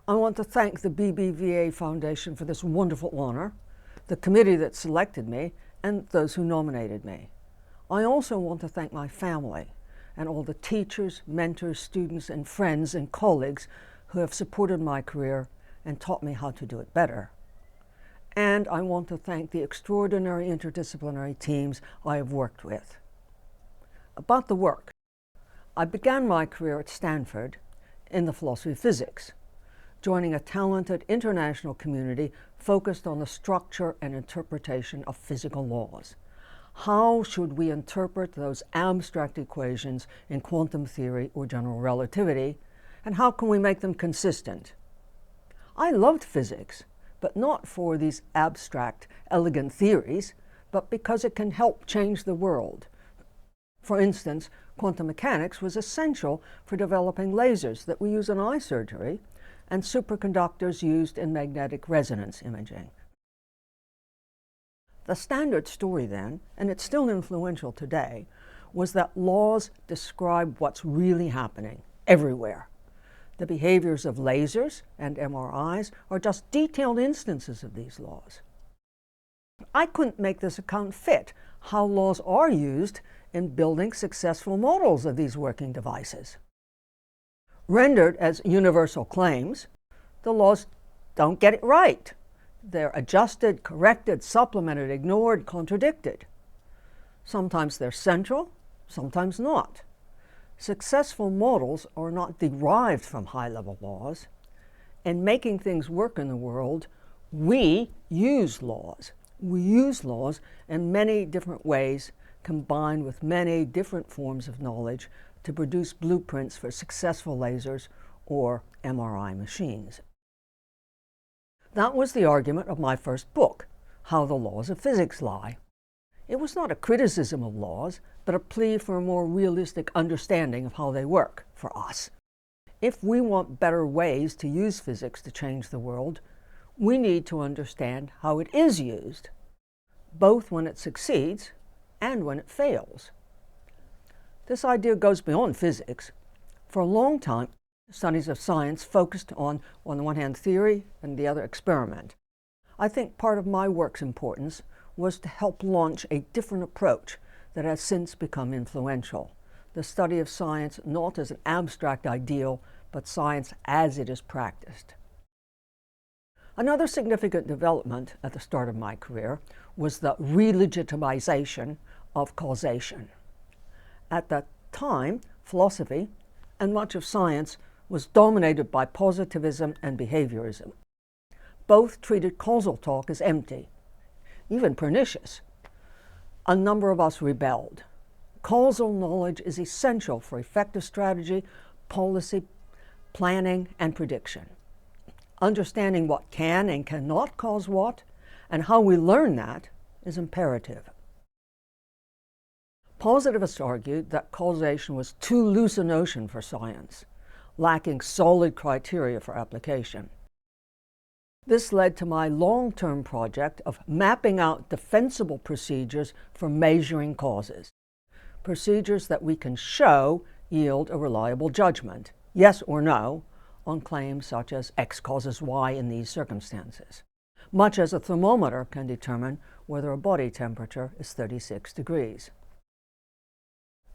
I want to thank the BBVA Foundation for this wonderful honor, the committee that selected me, and those who nominated me. I also want to thank my family and all the teachers, mentors, students, and friends and colleagues who have supported my career and taught me how to do it better. And I want to thank the extraordinary interdisciplinary teams I have worked with. About the work, I began my career at Stanford in the philosophy of physics, joining a talented international community focused on the structure and interpretation of physical laws. How should we interpret those abstract equations in quantum theory or general relativity, and how can we make them consistent? I loved physics, but not for these abstract, elegant theories, but because it can help change the world. For instance, quantum mechanics was essential for developing lasers that we use in eye surgery and superconductors used in magnetic resonance imaging. The standard story then, and it's still influential today, was that laws describe what's really happening everywhere. The behaviors of lasers and MRIs are just detailed instances of these laws. I couldn't make this account fit how laws are used in building successful models of these working devices. Rendered as universal claims, the laws don't get it right. They're adjusted, corrected, supplemented, ignored, contradicted. Sometimes they're central, sometimes not. Successful models are not derived from high-level laws. In making things work in the world, we use laws. We use laws in many different ways, combined with many different forms of knowledge to produce blueprints for successful lasers or MRI machines. That was the argument of my first book, How the Laws of Physics Lie. It was not a criticism of laws, but a plea for a more realistic understanding of how they work for us. If we want better ways to use physics to change the world, we need to understand how it is used, both when it succeeds and when it fails. This idea goes beyond physics. For a long time, studies of science focused on the one hand, theory, and the other, experiment. I think part of my work's importance was to help launch a different approach that has since become influential. The study of science not as an abstract ideal, but science as it is practiced. Another significant development at the start of my career was the re-legitimization of causation. At that time, philosophy and much of science was dominated by positivism and behaviorism. Both treated causal talk as empty, even pernicious. A number of us rebelled. Causal knowledge is essential for effective strategy, policy, planning, and prediction. Understanding what can and cannot cause what, and how we learn that, is imperative. Positivists argued that causation was too loose a notion for science, lacking solid criteria for application. This led to my long-term project of mapping out defensible procedures for measuring causes, procedures that we can show yield a reliable judgment, yes or no, on claims such as X causes Y in these circumstances, much as a thermometer can determine whether a body temperature is 36 degrees.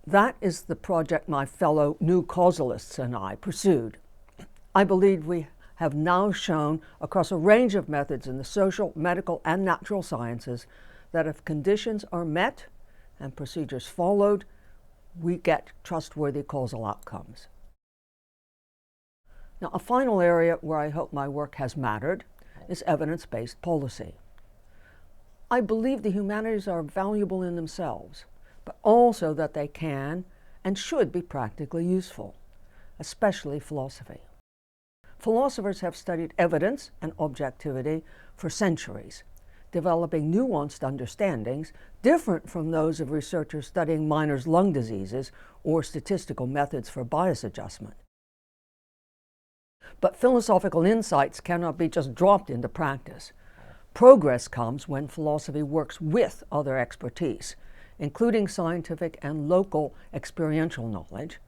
That is the project my fellow new causalists and I pursued. I believe we have now shown across a range of methods in the social, medical, and natural sciences that if conditions are met and procedures followed, we get trustworthy causal outcomes. Now, a final area where I hope my work has mattered is evidence-based policy. I believe the humanities are valuable in themselves, but also that they can and should be practically useful, especially philosophy. Philosophers have studied evidence and objectivity for centuries, developing nuanced understandings different from those of researchers studying minors' lung diseases or statistical methods for bias adjustment. But philosophical insights cannot be just dropped into practice. Progress comes when philosophy works with other expertise, including scientific and local experiential knowledge,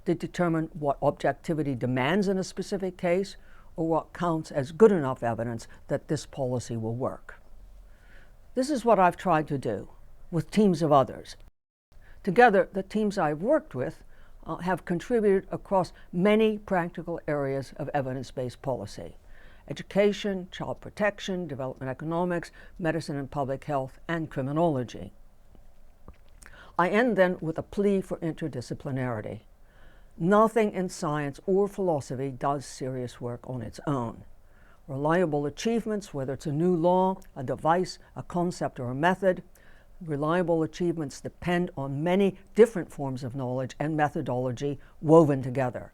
to determine what objectivity demands in a specific case, or what counts as good enough evidence that this policy will work. This is what I've tried to do with teams of others. Together, the teams I've worked with have contributed across many practical areas of evidence-based policy: education, child protection, development economics, medicine and public health, and criminology. I end then with a plea for interdisciplinarity. Nothing in science or philosophy does serious work on its own. Reliable achievements, whether it's a new law, a device, a concept, or a method, reliable achievements depend on many different forms of knowledge and methodology woven together.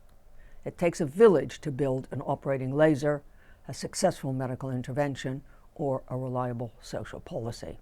It takes a village to build an operating laser, a successful medical intervention, or a reliable social policy.